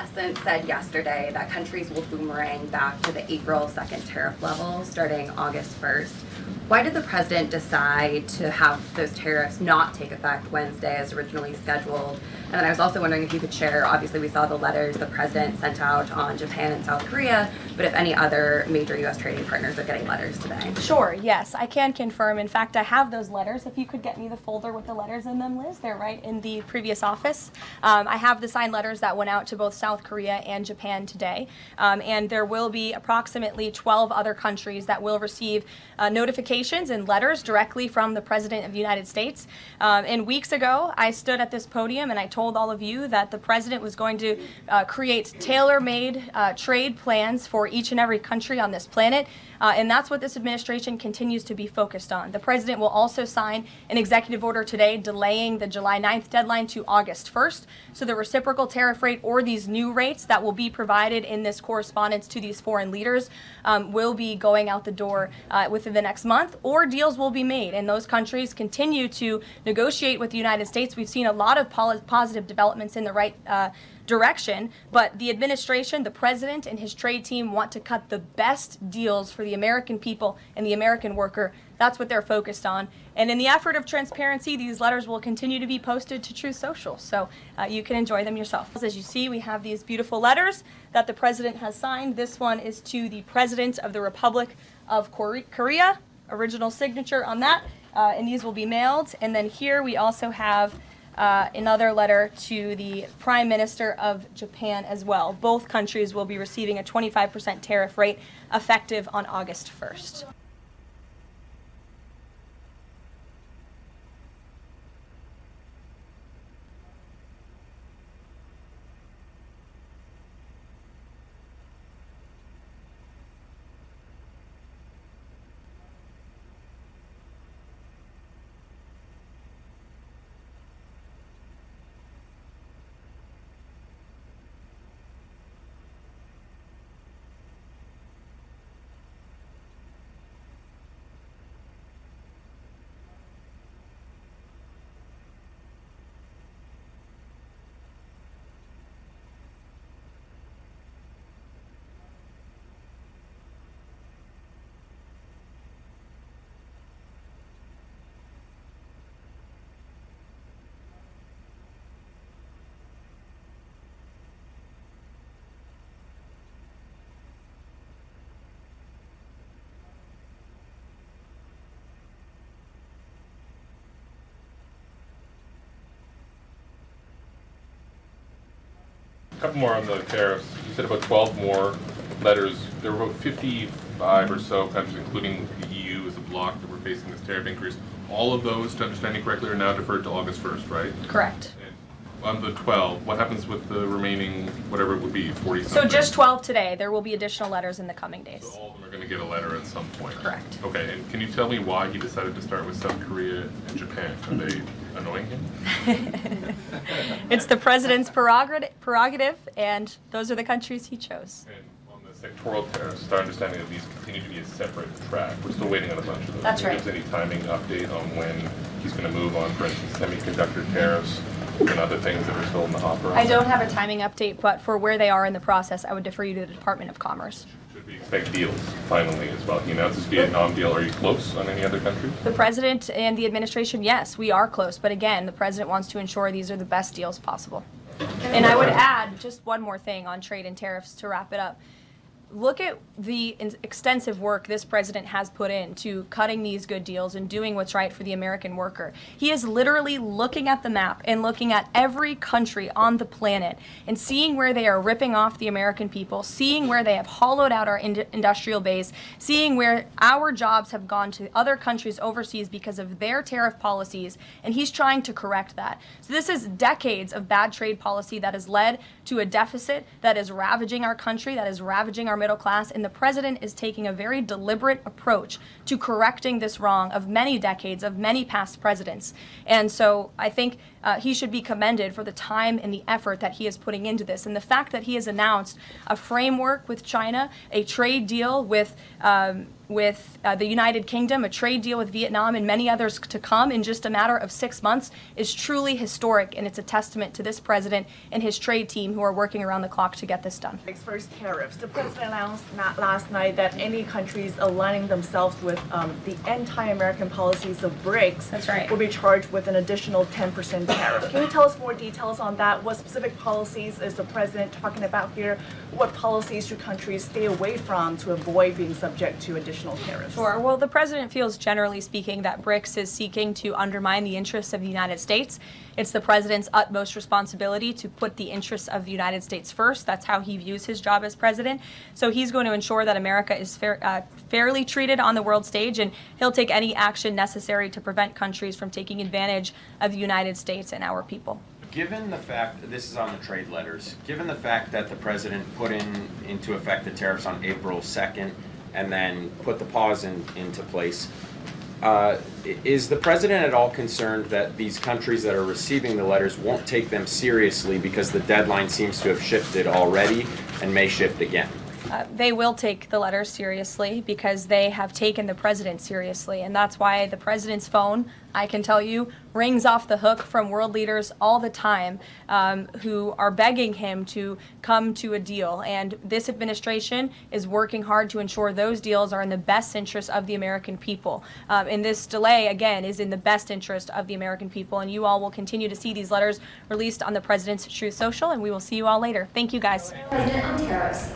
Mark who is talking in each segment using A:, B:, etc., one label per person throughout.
A: President said yesterday that countries will boomerang back to the April 2nd tariff level starting August 1st. Why did the president decide to have those tariffs not take effect Wednesday as originally scheduled? And then I was also wondering if you could share, obviously we saw the letters the president sent out on Japan and South Korea, but if any other major U.S. trading partners are getting letters today.
B: Sure, yes, I can confirm. In fact, I have those letters. If you could get me the folder with the letters in them, Liz, they're right in the previous office. I have the signed letters that went out to both South Korea and Japan today. And there will be approximately 12 other countries that will receive notifications and letters directly from the President of the United States. And weeks ago, I stood at this podium and I told all of you that the President was going to create tailor-made trade plans for each and every country on this planet. And that's what this administration continues to be focused on. The President will also sign an executive order today delaying the July 9th deadline to August 1st. So the reciprocal tariff rate or these new rates that will be provided in this correspondence to these foreign leaders will be going out the door within the next month, or deals will be made. And those countries continue to negotiate with the United States. We've seen a lot of positive developments in the right direction, but the administration, the president, and his trade team want to cut the best deals for the American people and the American worker. That's what they're focused on. And in the effort of transparency, these letters will continue to be posted to Truth Social, so you can enjoy them yourself. As you see, we have these beautiful letters that the president has signed. This one is to the President of the Republic of Korea, original signature on that, and these will be mailed. And then here we also have another letter to the Prime Minister of Japan as well. Both countries will be receiving a 25% tariff rate effective on August 1st.
C: A couple more on the tariffs. You said about 12 more letters. There were about 55 or so countries, including the EU as a bloc, that were facing this tariff increase. All of those, to understand you correctly, are now deferred to August 1st, right?
B: Correct.
C: And on the 12, what happens with the remaining, whatever it would be, 40-something?
B: So just 12 today. There will be additional letters in the coming days.
C: So all of them are going to get a letter at some point?
B: Correct.
C: Okay, and can you tell me why he decided to start with South Korea and Japan? Are they annoying him?
B: It's the president's prerogative, and those are the countries he chose.
C: And on the sectoral tariffs, it's our understanding that these continue to be a separate track. We're still waiting on a bunch of those.
B: That's right.
C: Can you give us any timing update on when he's going to move on, for instance, semiconductor tariffs and other things that are still in the hopper?
B: I don't have a timing update, but for where they are in the process, I would defer you to the Department of Commerce.
C: Should we expect deals finally as well? He announced this Vietnam deal. Are you close on any other countries?
B: The president and the administration, yes, we are close. But again, the president wants to ensure these are the best deals possible. And I would add just one more thing on trade and tariffs to wrap it up. Look at the extensive work this president has put into cutting these good deals and doing what's right for the American worker. He is literally looking at the map and looking at every country on the planet and seeing where they are ripping off the American people, seeing where they have hollowed out our industrial base, seeing where our jobs have gone to other countries overseas because of their tariff policies, and he's trying to correct that. So this is decades of bad trade policy that has led to a deficit that is ravaging our country, that is ravaging our middle class, and the president is taking a very deliberate approach to correcting this wrong of many decades, of many past presidents. And so I think he should be commended for the time and the effort that he is putting into this. And the fact that he has announced a framework with China, a trade deal with the United Kingdom, a trade deal with Vietnam, and many others to come in just a matter of 6 months is truly historic, and it's a testament to this president and his trade team who are working around the clock to get this done.
D: First, tariffs. The president announced last night that any countries aligning themselves with the anti-American policies of BRICS
B: That's right.
D: will be charged with an additional 10% tariff. Can you tell us more details on that? What specific policies is the president talking about here? What policies should countries stay away from to avoid being subject to additional tariffs?
B: Sure. Well, the president feels, generally speaking, that BRICS is seeking to undermine the interests of the United States. It's the president's utmost responsibility to put the interests of the United States first. That's how he views his job as president. So he's going to ensure that America is fairly treated on the world stage, and he'll take any action necessary to prevent countries from taking advantage of the United States and our people.
E: Given the fact, this is on the trade letters, given the fact that the president put into effect the tariffs on April 2nd and then put the pause into place, is the president at all concerned that these countries that are receiving the letters won't take them seriously because the deadline seems to have shifted already and may shift again?
B: They will take the letters seriously because they have taken the president seriously, and that's why the president's phone, I can tell you, rings off the hook from world leaders all the time who are begging him to come to a deal. And this administration is working hard to ensure those deals are in the best interest of the American people. And this delay, again, is in the best interest of the American people. And you all will continue to see these letters released on the President's Truth Social, and we will see you all later. Thank you, guys.
F: President, on tariffs,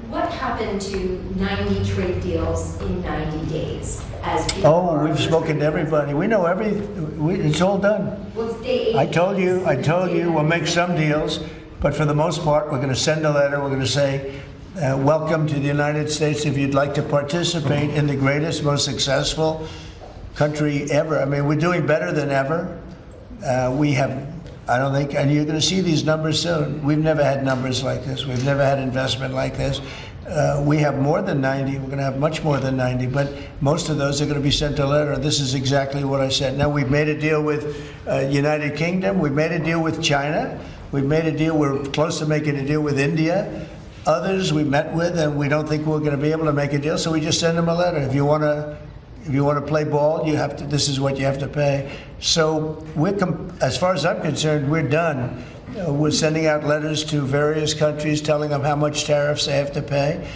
F: what happened to 90 trade deals in 90 days? As people
G: Oh, we've spoken to everybody. We know it's all done.
F: What's day 8?
G: I told you, we'll make some deals, but for the most part, we're going to send a letter. We're going to say, welcome to the United States. If you'd like to participate in the greatest, most successful country ever. I mean, we're doing better than ever. We have, I don't think, and you're going to see these numbers soon. We've never had numbers like this. We've never had investment like this. We have more than 90. We're going to have much more than 90, but most of those are going to be sent a letter. This is exactly what I said. Now, we've made a deal with United Kingdom. We've made a deal with China. We've made a deal. We're close to making a deal with India. Others we met with, and we don't think we're going to be able to make a deal, so we just send them a letter. If you want to play ball, you have to. This is what you have to pay. So as far as I'm concerned, we're done. We're sending out letters to various countries telling them how much tariffs they have to pay.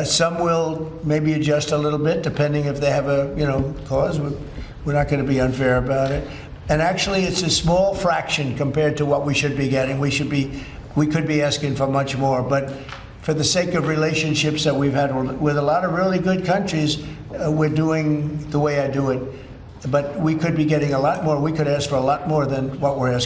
G: Some will maybe adjust a little bit depending if they have a cause. We're not going to be unfair about it. And actually, it's a small fraction compared to what we should be getting. We could be asking for much more, but for the sake of relationships that we've had with a lot of really good countries, we're doing the way I do it. But we could be getting a lot more. We could ask for a lot more than what we're asking.